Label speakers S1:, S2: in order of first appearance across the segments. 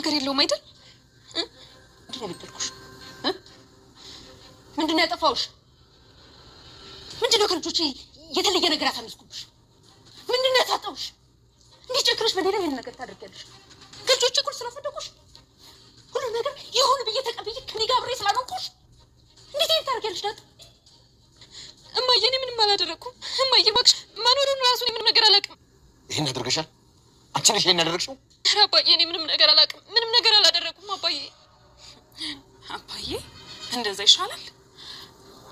S1: ነገር የለውም አይደል?
S2: ምንድን ነው የበደልኩሽ? ምንድን ነው ያጠፋሁሽ? ምንድን ነው ከልጆቼ የተለየ ነገር ያሳነስኩብሽ? ምንድን ነው ያሳጣሁሽ? እንዴት ጨክረሽ በሌላ ይሄን ነገር ታደርጊያለሽ? ከልጆቼ እኩል ስለፈለኩሽ ሁሉ ነገር ይሁን ብዬ ተቀብዬ ከኔ ጋር አብሬ ስላልሆንኩሽ እንዴት ይሄን ታደርጊያለሽ? ዳጥ
S1: እማዬ፣ እኔ ምንም አላደረኩም። እማዬ እባክሽ፣ መኖሩን ራሱ ምንም ነገር አላውቅም።
S3: ይሄን አድርገሻል? አንቺ ነሽ ይሄን ያደረግሽው?
S1: ኧረ አባዬ፣ እኔ ምንም ነገር አላውቅም። ምንም ነገር አላደረኩም አባዬ።
S4: አባዬ እንደዛ ይሻላል።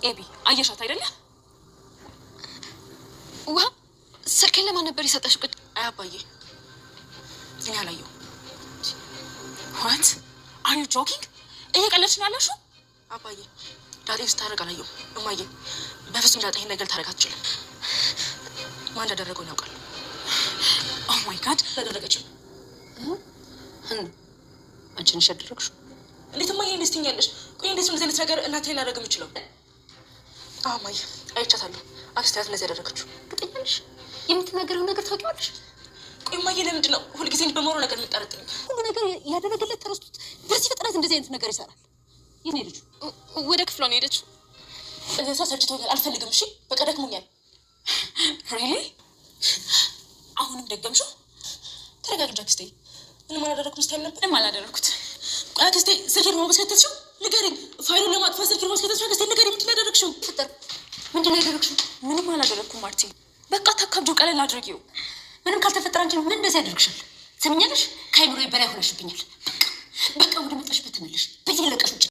S4: ኤቢ አየሻት አይደለ?
S1: ውሃ ስልኬን ለማን ነበር የሰጠሽ? ቁጭ
S4: አባዬ እኔ አላየሁም። ዋት አር ዩ ጆኪንግ? እየቀለድሽ ነው ያለሽው? አባዬ ዳጤ ስታደርግ አላየሁም። እማዬ በፍጹም ዳጤ ይሄን ነገር ታደርግ አትችልም። ማን እንዳደረገው ያውቃል። ኦ ማይ ጋድ ተደረገችው።
S2: አንቺ ነሽ ያደረግሽው?
S4: እንዴት እማዬ እንደዚህ ትኛለሽ? ቆይ እንዴት እንደዚህ አይነት ነገር እናቴ ላደርግ የምችለው? አዎ እማዬ አይቻታለሁ። አክስቴ እንደዚህ ያደረገችው።
S2: እርግጠኛ ነሽ? የምትናገረው ነገር ታውቂዋለሽ?
S4: ቆይ እማዬ ለምንድን ነው ሁልጊዜ በሞሮ ነገር የምጠረጥኝ?
S2: ሁሉ ነገር ያደረገለት ተረስቶት በዚህ ፍጥነት እንደዚህ አይነት ነገር ይሰራል? የኔ ልጅ
S1: ወደ ክፍሏ ነው ሄደችው።
S4: እዛ ሰልችቶኛል፣ አልፈልግም። እሺ በቃ ደክሞኛል። ሪሊ አሁንም ደገምሽው? ተረጋግጃ አክስቴ። ምንም አላደረኩም ስታይል ነበር።
S1: ምንም አላደረኩት።
S4: ቆይ አክስቴ ስልኬን ማውበስ ከተትሽው ንገሪኝ። ፋይሉን ለማጥፋት ስልኬን ማውበስ ከተትሽው አክስቴ ንገሪኝ። ምንድን ነው ያደረግሽው?
S2: ፍጠር ምንድን ነው ያደረግሽው?
S4: ምንም አላደረኩም ማርቲ። በቃ ታካብጆ ቀለል አድርጊው።
S2: ምንም ካልተፈጠረ አንቺ ምን እንደዚህ ያደርግሻል? ሰምኛለሽ? ከአይምሮ በላይ ሆነሽብኛል። በቃ ወደ መጣሽበት ተመለሽ። በየለቀሽ ውጭ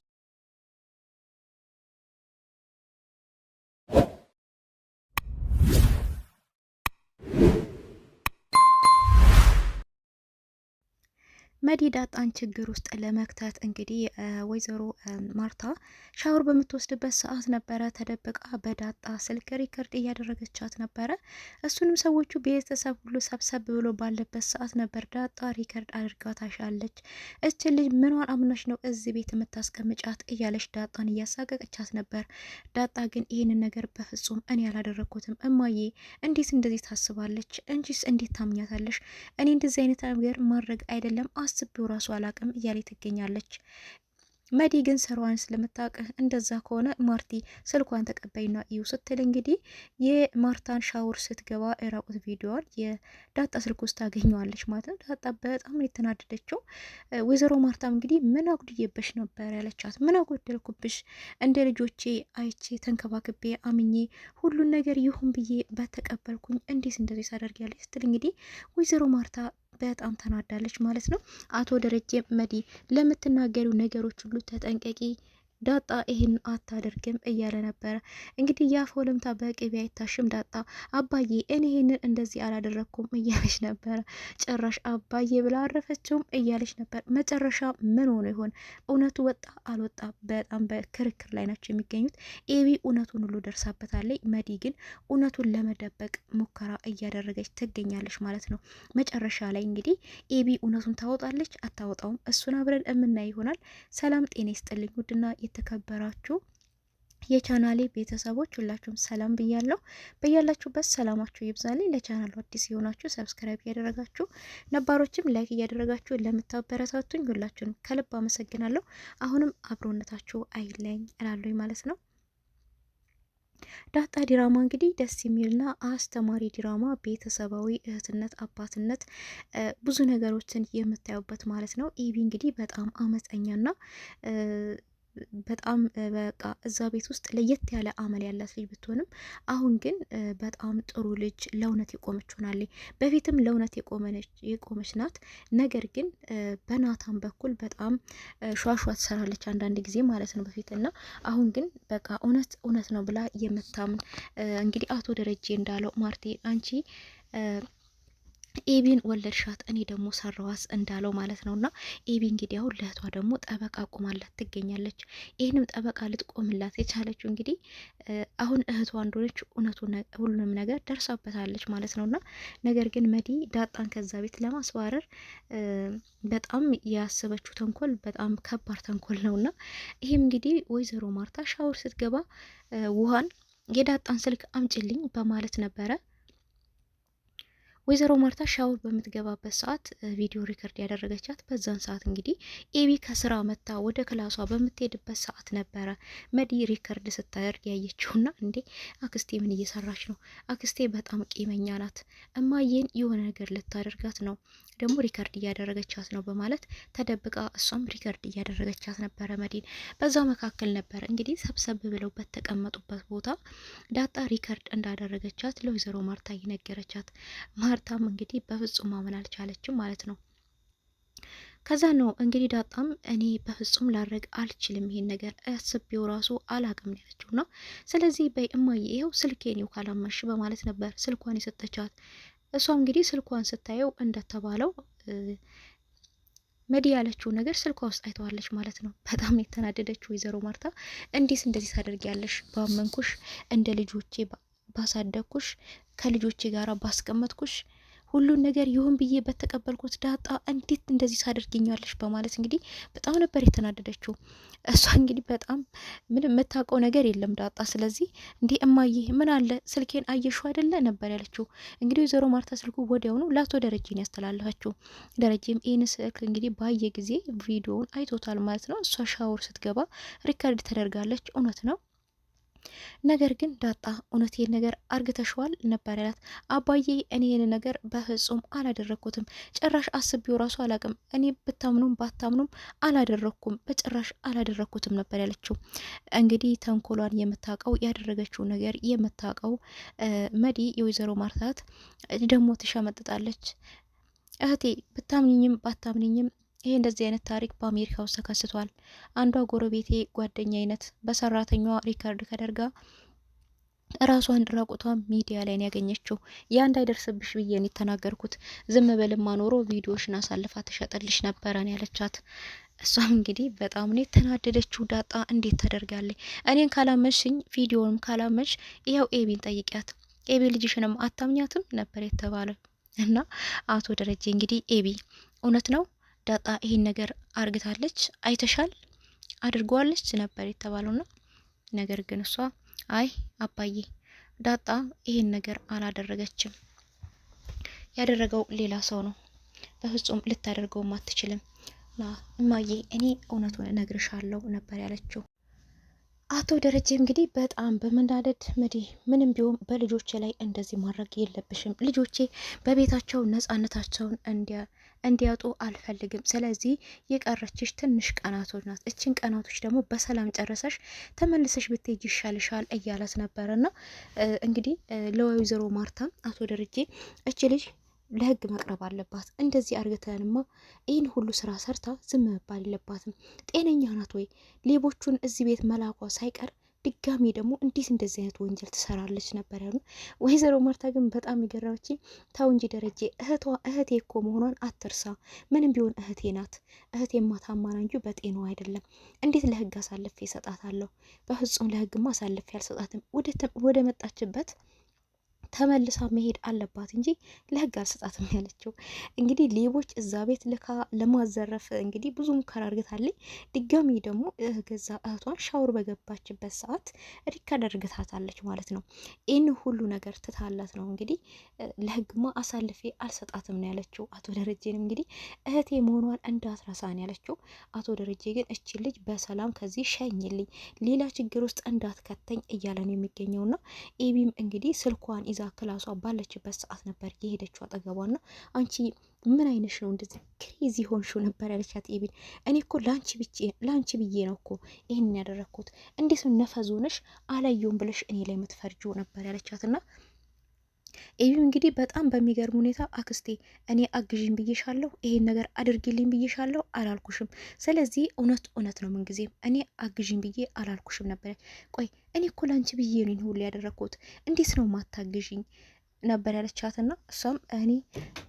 S5: መዲ ዳጣን ችግር ውስጥ ለመክተት እንግዲህ ወይዘሮ ማርታ ሻወር በምትወስድበት ሰዓት ነበረ ተደብቃ በዳጣ ስልክ ሪከርድ እያደረገቻት ነበረ። እሱንም ሰዎቹ ቤተሰብ ሁሉ ሰብሰብ ብሎ ባለበት ሰዓት ነበር ዳጣ ሪከርድ አድርጋ ታሻለች። እች ልጅ ምኗን አምናሽ ነው እዚህ ቤት የምታስቀምጫት እያለች ዳጣን እያሳቀቀቻት ነበር። ዳጣ ግን ይህንን ነገር በፍጹም እኔ ያላደረግኩትም እማዬ፣ እንዴት እንደዚህ ታስባለች? እንጂስ እንዴት ታምኛታለሽ? እኔ እንደዚህ አይነት ነገር ማድረግ አይደለም አስቤው ራሱ አላቅም እያለ ትገኛለች። መዲ ግን ስራዋን ስለምታውቅ እንደዛ ከሆነ ማርቲ ስልኳን ተቀበይና እዩ ስትል እንግዲህ የማርታን ሻወር ስትገባ እራቁት ቪዲዮዋን የዳጣ ስልክ ውስጥ ታገኘዋለች ማለት ነው። ዳጣ በጣም የተናደደችው ወይዘሮ ማርታም እንግዲህ ምን አጉድዬብሽ ነበር ያለቻት። ምን አጎደልኩብሽ? እንደ ልጆቼ አይቼ ተንከባክቤ አምኜ ሁሉን ነገር ይሁን ብዬ በተቀበልኩኝ እንዴት እንደዚህ ታደርጊያለሽ? ስትል እንግዲህ ወይዘሮ ማርታ በጣም ተናዳለች ማለት ነው። አቶ ደረጀ መዲ ለምትናገሪው ነገሮች ሁሉ ተጠንቀቂ፣ ዳጣ ይሄን አታደርግም እያለ ነበረ። እንግዲህ ያፍ ወለምታ በቅቤ አይታሽም። ዳጣ አባዬ እኔ ይሄንን እንደዚህ አላደረኩም እያለች ነበረ። ጭራሽ አባዬ ብላ አረፈችውም እያለች ነበር። መጨረሻ ምን ሆኖ ይሆን? እውነቱ ወጣ አልወጣ? በጣም በክርክር ላይ ናቸው የሚገኙት። ኤቢ እውነቱን ሁሉ ደርሳበታለች። መዲ ግን እውነቱን ለመደበቅ ሙከራ እያደረገች ትገኛለች ማለት ነው። መጨረሻ ላይ እንግዲህ ኤቢ እውነቱን ታወጣለች አታወጣውም? እሱን አብረን የምናይ ይሆናል። ሰላም ጤና ይስጥልኝ ውድና የተከበራችሁ የቻናሌ ቤተሰቦች ሁላችሁም ሰላም ብያለሁ። በያላችሁበት ሰላማችሁ ይብዛልኝ። ለቻናሉ አዲስ የሆናችሁ ሰብስክራይብ እያደረጋችሁ ነባሮችም ላይክ እያደረጋችሁ ለምታበረታቱኝ ሁላችሁንም ከልብ አመሰግናለሁ። አሁንም አብሮነታችሁ አይለኝ እላለሁ ማለት ነው። ዳጣ ዲራማ እንግዲህ ደስ የሚልና አስተማሪ ዲራማ፣ ቤተሰባዊ እህትነት፣ አባትነት ብዙ ነገሮችን የምታዩበት ማለት ነው። ኢቢ እንግዲህ በጣም አመፀኛና በጣም በቃ እዛ ቤት ውስጥ ለየት ያለ አመል ያላት ልጅ ብትሆንም አሁን ግን በጣም ጥሩ ልጅ ለእውነት የቆመች ሆናለች። በፊትም ለእውነት የቆመች ናት። ነገር ግን በናታን በኩል በጣም ሿሿ ትሰራለች አንዳንድ ጊዜ ማለት ነው በፊት እና አሁን ግን በቃ እውነት ነው ብላ የምታምን እንግዲህ አቶ ደረጀ እንዳለው ማርቴ አንቺ ኤቢን ወለድሻት እኔ ደግሞ ሰራዋስ እንዳለው ማለት ነውና ኤቢ እንግዲህ አሁን ለእህቷ ደግሞ ጠበቃ ቆማላት ትገኛለች። ይህንም ጠበቃ ልትቆምላት የቻለችው እንግዲህ አሁን እህቷ እንደሆነች ሁሉንም ነገር ደርሳበታለች ማለት ነውና ነገር ግን መዲ ዳጣን ከዛ ቤት ለማስባረር በጣም ያሰበችው ተንኮል በጣም ከባድ ተንኮል ነውና ይሄም እንግዲህ ወይዘሮ ማርታ ሻወር ስትገባ ውሃን የዳጣን ስልክ አምጪልኝ በማለት ነበረ ወይዘሮ ማርታ ሻወር በምትገባበት ሰዓት ቪዲዮ ሪከርድ ያደረገቻት በዛን ሰዓት እንግዲህ ኤቢ ከስራ መታ ወደ ክላሷ በምትሄድበት ሰዓት ነበረ መዲ ሪከርድ ስታደርግ ያየችውና እንዴ አክስቴ ምን እየሰራች ነው? አክስቴ በጣም ቂመኛ ናት፣ እማዬን የሆነ ነገር ልታደርጋት ነው፣ ደግሞ ሪከርድ እያደረገቻት ነው በማለት ተደብቃ እሷም ሪከርድ እያደረገቻት ነበረ መዲን። በዛ መካከል ነበረ እንግዲህ ሰብሰብ ብለው በተቀመጡበት ቦታ ዳጣ ሪከርድ እንዳደረገቻት ለወይዘሮ ማርታ እየነገረቻት፣ ማርታም እንግዲህ በፍጹም ማመን አልቻለችም ማለት ነው። ከዛ ነው እንግዲህ ዳጣም እኔ በፍጹም ላረግ አልችልም፣ ይሄን ነገር አስቤው ራሱ አላቅም ያለችው ነው። ስለዚህ በይ እማዬ ይኸው ስልኬን ይው ካላመሽ በማለት ነበር ስልኳን የሰጠቻት። እሷም እንግዲህ ስልኳን ስታየው እንደተባለው መዲ ያለችው ነገር ስልኳ ውስጥ አይተዋለች ማለት ነው። በጣም ነው የተናደደችው ወይዘሮ ማርታ። እንዴት እንደዚህ ታደርጊያለሽ? ባመንኩሽ፣ እንደ ልጆቼ ባሳደግኩሽ፣ ከልጆቼ ጋር ባስቀመጥኩሽ፣ ሁሉን ነገር ይሁን ብዬ በተቀበልኩት ዳጣ እንዴት እንደዚህ ታደርጊኛለሽ? በማለት እንግዲህ በጣም ነበር የተናደደችው። እሷ እንግዲህ በጣም ምንም የምታውቀው ነገር የለም ዳጣ። ስለዚህ እንዲህ እማዬ ምን አለ ስልኬን አየሹ አይደለ ነበር ያለችው። እንግዲህ ወይዘሮ ማርታ ስልኩ ወዲያውኑ ለአቶ ደረጀን ያስተላለፈችው። ደረጀም ይህን ስልክ እንግዲህ ባየ ጊዜ ቪዲዮውን አይቶታል ማለት ነው። እሷ ሻወር ስትገባ ሪከርድ ተደርጋለች፣ እውነት ነው። ነገር ግን ዳጣ እውነቴን ነገር አርግተሽዋል ነበር ያላት። አባዬ እኔ ይህን ነገር በፍጹም አላደረግኩትም፣ ጭራሽ አስቤው ራሱ አላቅም፣ እኔ ብታምኑም ባታምኑም አላደረግኩም፣ በጭራሽ አላደረግኩትም ነበር ያለችው። እንግዲህ ተንኮሏን የምታውቀው ያደረገችው ነገር የምታውቀው መዲ የወይዘሮ ማርታት ደግሞ ትሸመጥጣለች። እህቴ ብታምኝም ባታምኝም ይሄ እንደዚህ አይነት ታሪክ በአሜሪካ ውስጥ ተከስቷል። አንዷ ጎረቤቴ ጓደኛ አይነት በሰራተኛዋ ሪከርድ ከደርጋ ራሷን ራቁቷ ሚዲያ ላይ ነው ያገኘችው። ያ እንዳይደርስብሽ ብዬ ነው የተናገርኩት። ዝም በልማ ኖሮ ቪዲዮሽን አሳልፋ ትሸጥልሽ ነበረ ነው ያለቻት። እሷም እንግዲህ በጣም ነው የተናደደችው። ዳጣ እንዴት ታደርጋለች? እኔን ካላመንሽኝ፣ ቪዲዮንም ካላመንሽ ይኸው ኤቢን ጠይቂያት፣ ኤቢ ልጅሽንም አታምኛትም ነበር የተባለው። እና አቶ ደረጀ እንግዲህ ኤቢ እውነት ነው ዳጣ ይሄን ነገር አርግታለች፣ አይተሻል፣ አድርጓለች ነበር የተባለውና ነገር ግን እሷ አይ አባዬ ዳጣ ይሄን ነገር አላደረገችም፣ ያደረገው ሌላ ሰው ነው፣ በፍጹም ልታደርገውም አትችልም፣ ና እማዬ እኔ እውነቱን እነግርሻለሁ ነበር ያለችው። አቶ ደረጀ እንግዲህ በጣም በመናደድ መዲ ምንም ቢሆን በልጆቼ ላይ እንደዚህ ማድረግ የለብሽም፣ ልጆቼ በቤታቸው ነጻነታቸውን እንዲያጡ አልፈልግም። ስለዚህ የቀረችሽ ትንሽ ቀናቶች ናት። እችን ቀናቶች ደግሞ በሰላም ጨረሰሽ ተመልሰሽ ብትሄጂ ይሻልሻል እያላት ነበረና እንግዲህ ለወይዘሮ ማርታ አቶ ደረጀ እች ልጅ ለህግ መቅረብ አለባት፣ እንደዚህ አርግተንማ ይህን ሁሉ ስራ ሰርታ ዝም መባል የለባትም። ጤነኛ ናት ወይ? ሌቦቹን እዚህ ቤት መላኳ ሳይቀር ድጋሚ ደግሞ እንዴት እንደዚህ አይነት ወንጀል ትሰራለች ነበር ያሉ። ወይዘሮ ማርታ ግን በጣም የገረመች ተው እንጂ ደረጀ እህቴ እኮ መሆኗን አትርሳ። ምንም ቢሆን እህቴ ናት። እህቴማ ታማና እንጂ በጤናዋ አይደለም። እንዴት ለህግ አሳልፌ እሰጣታለሁ? በፍጹም ለህግማ አሳልፌ አልሰጣትም። ወደ መጣችበት ተመልሳ መሄድ አለባት እንጂ ለህግ አልሰጣትም ያለችው። እንግዲህ ሌቦች እዛ ቤት ልካ ለማዘረፍ እንግዲህ ብዙ ሙከራ አድርገታለች። ድጋሚ ደግሞ ገዛ እህቷን ሻወር በገባችበት ሰዓት ሪከርድ አድርገታታለች ማለት ነው። ይህን ሁሉ ነገር ትታላት ነው እንግዲህ ለህግማ አሳልፌ አልሰጣትም ነው ያለችው። አቶ ደረጀንም እንግዲህ እህቴ መሆኗን እንዳትረሳ ነው ያለችው። አቶ ደረጀ ግን እቺ ልጅ በሰላም ከዚህ ሸኝልኝ፣ ሌላ ችግር ውስጥ እንዳትከተኝ እያለ ነው የሚገኘውና ኤቢም እንግዲህ ስልኳን ይዛ ክላሷ ባለችበት ሰዓት ነበር የሄደችው አጠገቧና አንቺ ምን አይነሽ ነው እንደዚህ ክሬዚ ሆንሽው ነበር ያለቻት ኤቢን። እኔ እኮ ላንቺ ብዬ ነው እኮ ይሄን ያደረኩት፣ እንዴት ነው ነፈዝ ሆነሽ አላየውም ብለሽ እኔ ላይ የምትፈርጂው ነበር ያለቻትና ኤቢም እንግዲህ በጣም በሚገርም ሁኔታ አክስቴ እኔ አግዥኝ ብዬሻለሁ፣ ይሄን ነገር አድርጊልኝ ብዬሻለሁ አላልኩሽም። ስለዚህ እውነት ነው ምንጊዜም እኔ አግዥኝ ብዬ አላልኩሽም ነበር። ቆይ እኔ እኮ ላንቺ ብዬ ነው ሁሉ ያደረኩት፣ እንዴት ነው ማታግዥኝ ነበር ያለቻትና እሷም እኔ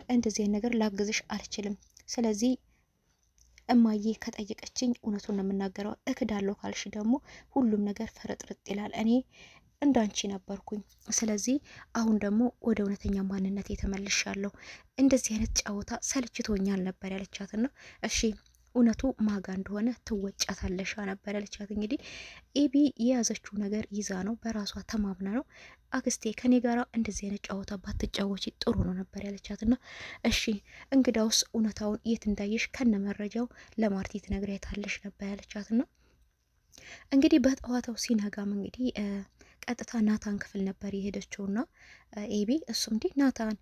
S5: እንደዚህ አይነት ነገር ላግዝሽ አልችልም። ስለዚህ እማዬ ከጠየቀችኝ እውነቱን ነው የምናገረው፣ እክዳለሁ ካልሽ ደግሞ ሁሉም ነገር ፈረጥርጥ ይላል። እኔ እንዳንቺ ነበርኩኝ። ስለዚህ አሁን ደግሞ ወደ እውነተኛ ማንነት የተመልሻለሁ። እንደዚህ አይነት ጨዋታ ሰልችቶኛል ነበር ያለቻትና እሺ እውነቱ ማጋ እንደሆነ ትወጫታለሻ ነበር ያለቻት። እንግዲህ ኤቢ የያዘችው ነገር ይዛ ነው፣ በራሷ ተማምና ነው። አክስቴ ከኔ ጋራ እንደዚህ አይነት ጨዋታ ባትጫወቺ ጥሩ ነው ነበር ያለቻትና እሺ እንግዳውስ እውነታውን የት እንዳየሽ ከነ መረጃው ለማርቲ ትነግሪያታለሽ ነበር ያለቻትና እንግዲህ በጠዋታው ሲነጋም እንግዲህ ቀጥታ ናታን ክፍል ነበር የሄደችውና ኤቢ እሱም እንዲህ ናታን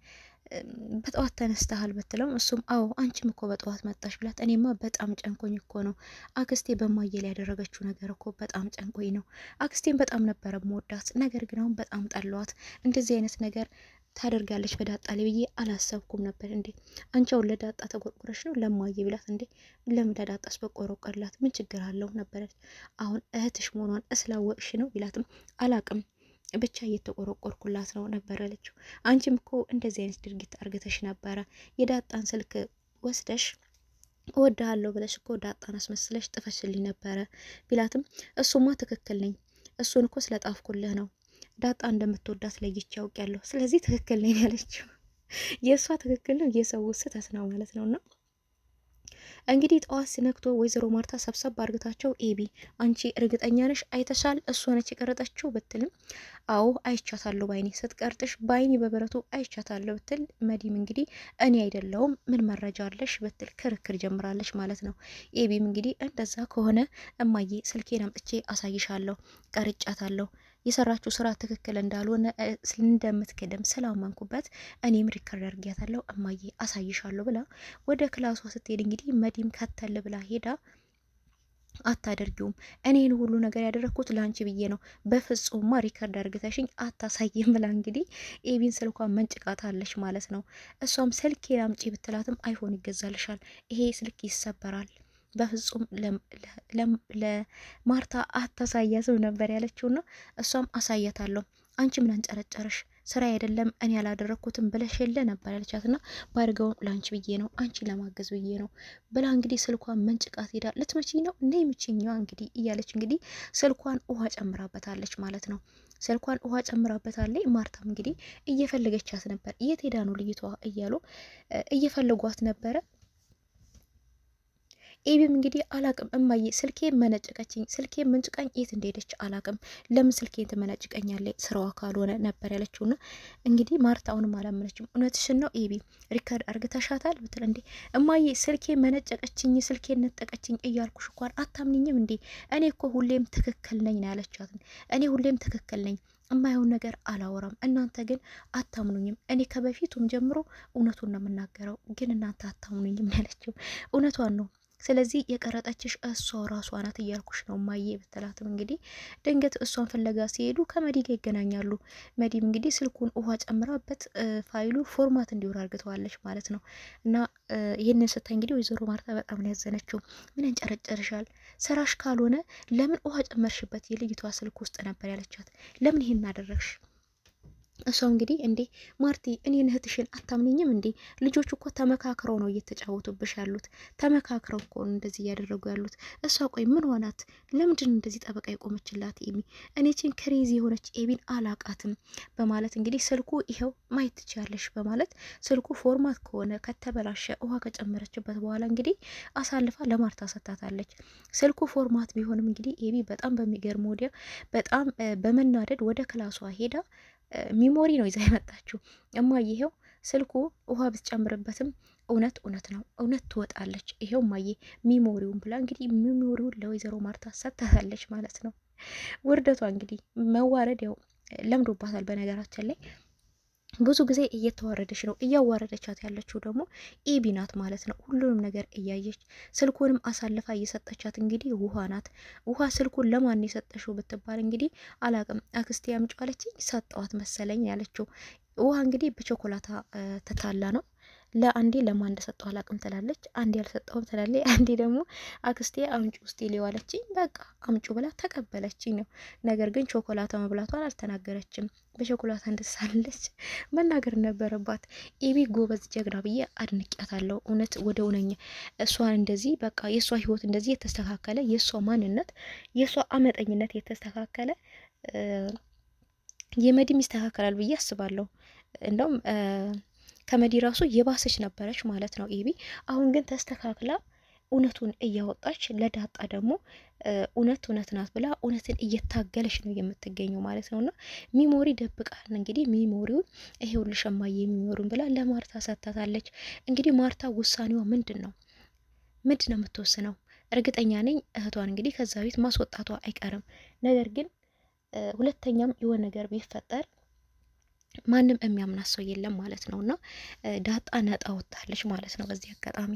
S5: በጠዋት ተነስተሃል ብትለውም እሱም አዎ አንቺም እኮ በጠዋት መጣሽ ብላት እኔማ በጣም ጨንቆኝ እኮ ነው አክስቴ በማየል ያደረገችው ነገር እኮ በጣም ጨንቆኝ ነው አክስቴን በጣም ነበረ መወዳት ነገር ግን አሁን በጣም ጠሏት እንደዚህ አይነት ነገር ታደርጋለች በዳጣ ላይ ብዬ አላሰብኩም ነበር እንዴ አንቺ አሁን ለዳጣ ተቆርቆረሽ ነው ለማየ ብላት እንዴ ለምን ለዳጣስ በቆረቆርላት ምን ችግር አለው ነበር አሁን እህትሽ መሆኗን እስላወቅሽ ነው ቢላትም አላቅም ብቻ እየተቆረቆርኩላት ነው ነበር አለችው አንቺም እኮ እንደዚህ አይነት ድርጊት አርግተሽ ነበረ የዳጣን ስልክ ወስደሽ እወድሃለሁ ብለሽ እኮ ዳጣን አስመስለሽ ጥፈሽልኝ ነበረ ቢላትም እሱማ ትክክል ነኝ እሱን እኮ ስለጣፍኩልህ ነው ዳጣ እንደምትወዳት ለይቼ ያውቃለሁ ስለዚህ ትክክል ነኝ ያለችው የእሷ ትክክል ነው የሰው ስህተት ነው ማለት ነውና እንግዲህ ጠዋት ሲነክቶ ወይዘሮ ማርታ ሰብሰብ አርግታቸው ኤቢ አንቺ እርግጠኛ ነሽ አይተሻል እሷ ነች የቀረጠችው ብትልም አዎ አይቻታለሁ ባይኔ ስትቀርጥሽ ባይኔ በብረቱ አይቻታለሁ ብትል መዲም እንግዲህ እኔ አይደለሁም ምን መረጃ አለሽ ብትል ክርክር ጀምራለች ማለት ነው ኤቢም እንግዲህ እንደዛ ከሆነ እማዬ ስልኬን አምጥቼ አሳይሻለሁ ቀርጫታለሁ የሰራችው ስራ ትክክል እንዳልሆነ እንደምትከደም ስላመንኩበት እኔም ሪከርድ አድርጊያታለሁ እማዬ አሳይሻለሁ ብላ ወደ ክላሷ ስትሄድ እንግዲህ መዲም ከተል ብላ ሄዳ አታደርጊውም እኔን ሁሉ ነገር ያደረኩት ላንቺ ብዬ ነው በፍጹም ሪከርድ አድርገሽኝ አታሳይም ብላ እንግዲህ ኤቢን ስልኳን መንጭቃታለች ማለት ነው እሷም ስልኬን አምጪ ብትላትም አይፎን ይገዛልሻል ይሄ ስልክ ይሰበራል በፍጹም ለማርታ አታሳያትም ነበር ያለችውና እሷም አሳያታለሁ አንቺ ምን አንጨረጨረሽ ስራ አይደለም እኔ ያላደረኩትም ብለሽ የለ ነበር ያለቻትና ባርገው ላንቺ ብዬ ነው አንቺ ለማገዝ ብዬ ነው ብላ እንግዲህ ስልኳን መንጭቃት ሄዳ ልትመጪኝ ነው እንዴ ምቺኛዋ እንግዲህ እያለች እንግዲህ ስልኳን ውሃ ጨምራበታለች ማለት ነው ስልኳን ውሃ ጨምራበታለች ማርታም እንግዲህ እየፈለገቻት ነበር የት ሄዳ ነው ልይቷ እያሉ እየፈለጓት ነበረ ኤቢም እንግዲህ አላቅም እማዬ ስልኬን መነጨቀችኝ ስልኬን መንጭቃኝ የት እንደሄደች አላቅም ለምን ስልኬን ትመነጭቀኛለች ስራዋ ካልሆነ ነበር ያለችውና እንግዲህ ማርታውንም አላመነችም እውነትሽን ነው ኤቢ ሪከርድ አርግተሻታል ብትል እንዴ እማዬ ስልኬን መነጨቀችኝ ስልኬን ነጠቀችኝ እያልኩሽ እንኳን አታምንኝም እንዴ እኔ እኮ ሁሌም ትክክል ነኝ ነው ያለቻት እኔ ሁሌም ትክክል ነኝ እማይሆን ነገር አላወራም እናንተ ግን አታምኑኝም እኔ ከበፊቱም ጀምሮ እውነቱን ነው የምናገረው ግን እናንተ አታምኑኝም ያለችው እውነቷን ነው ስለዚህ የቀረጠችሽ እሷ ራሷ ናት እያልኩሽ ነው ማየ ብትላትም እንግዲህ ድንገት እሷን ፍለጋ ሲሄዱ ከመዲ ጋር ይገናኛሉ መዲም እንግዲህ ስልኩን ውሃ ጨምራበት ፋይሉ ፎርማት እንዲወር አርግተዋለች ማለት ነው እና ይህንን ስታይ እንግዲህ ወይዘሮ ማርታ በጣም ነው ያዘነችው ምን እንጨረጨርሻል ስራሽ ካልሆነ ለምን ውሃ ጨመርሽበት የልጅቷ ስልክ ውስጥ ነበር ያለቻት ለምን ይሄን አደረግሽ እሷ እንግዲህ እንዴ ማርቲ እኔን እህትሽን አታምንኝም እንዴ ልጆቹ እኮ ተመካክረው ነው እየተጫወቱብሽ ያሉት ተመካክረው እኮ እንደዚህ እያደረጉ ያሉት እሷ ቆይ ምን ሆናት ለምንድን እንደዚህ ጠበቃ የቆመችላት ኤቢ እኔችን ክሬዚ የሆነች ኤቢን አላቃትም በማለት እንግዲህ ስልኩ ይኸው ማየት ትችያለሽ በማለት ስልኩ ፎርማት ከሆነ ከተበላሸ ውሃ ከጨመረችበት በኋላ እንግዲህ አሳልፋ ለማርታ ሰጥታታለች ስልኩ ፎርማት ቢሆንም እንግዲህ ኤቢ በጣም በሚገርም ወዲያ በጣም በመናደድ ወደ ክላሷ ሄዳ ሚሞሪ ነው ይዛ የመጣችው እማዬ ይሄው ስልኩ ውሃ ብትጨምርበትም እውነት ነው እውነት ትወጣለች ይሄው እማዬ ሚሞሪውን ብላ እንግዲህ ሚሞሪውን ለወይዘሮ ማርታ ሰጥታታለች ማለት ነው ውርደቷ እንግዲህ መዋረድ ያው ለምዶባታል በነገራችን ላይ ብዙ ጊዜ እየተዋረደች ነው እያዋረደቻት ያለችው ደግሞ ኤቢ ናት ማለት ነው ሁሉንም ነገር እያየች ስልኩንም አሳልፋ እየሰጠቻት እንግዲህ ውሃ ናት ውሃ ስልኩን ለማን የሰጠሽው ብትባል እንግዲህ አላቅም አክስቴ ያምጪው አለችኝ ሰጠዋት መሰለኝ ያለችው ውሃ እንግዲህ በቾኮላታ ተታላ ነው ለአንዴ ለማን እንደሰጠው አላቅም ትላለች አንዴ ያልሰጠውም ትላለች አንዴ ደግሞ አክስቴ አምጪ ውስጥ ሊዋለችኝ በቃ አምጪ ብላ ተቀበለችኝ ነው ነገር ግን ቾኮላታ መብላቷን አልተናገረችም በቾኮላታ እንደሳለች መናገር ነበረባት ኤቢ ጎበዝ ጀግና ብዬ አድንቂያታለሁ እውነት ወደ እውነኛ እሷን እንደዚህ በቃ የእሷ ህይወት እንደዚህ የተስተካከለ የእሷ ማንነት የእሷ አመጠኝነት የተስተካከለ የመዲም ይስተካከላል ብዬ አስባለሁ እንደውም ከመዲ ራሱ የባሰች ነበረች ማለት ነው ኤቢ አሁን ግን ተስተካክላ እውነቱን እያወጣች ለዳጣ ደግሞ እውነት ናት ብላ እውነትን እየታገለች ነው የምትገኘው ማለት ነውና ሚሞሪ ደብቃል። እንግዲህ ሚሞሪውን ይሄውልሽ እማዬ ሚሞሪውን ብላ ለማርታ ሰጥታታለች። እንግዲህ ማርታ ውሳኔዋ ምንድን ነው የምትወስነው? እርግጠኛ ነኝ እህቷን እንግዲህ ከዛ ቤት ማስወጣቷ አይቀርም። ነገር ግን ሁለተኛም የሆነ ነገር ቢፈጠር ማንም የሚያምናት ሰው የለም ማለት ነውና ዳጣ ነጣ ወጣለች ማለት ነው በዚህ አጋጣሚ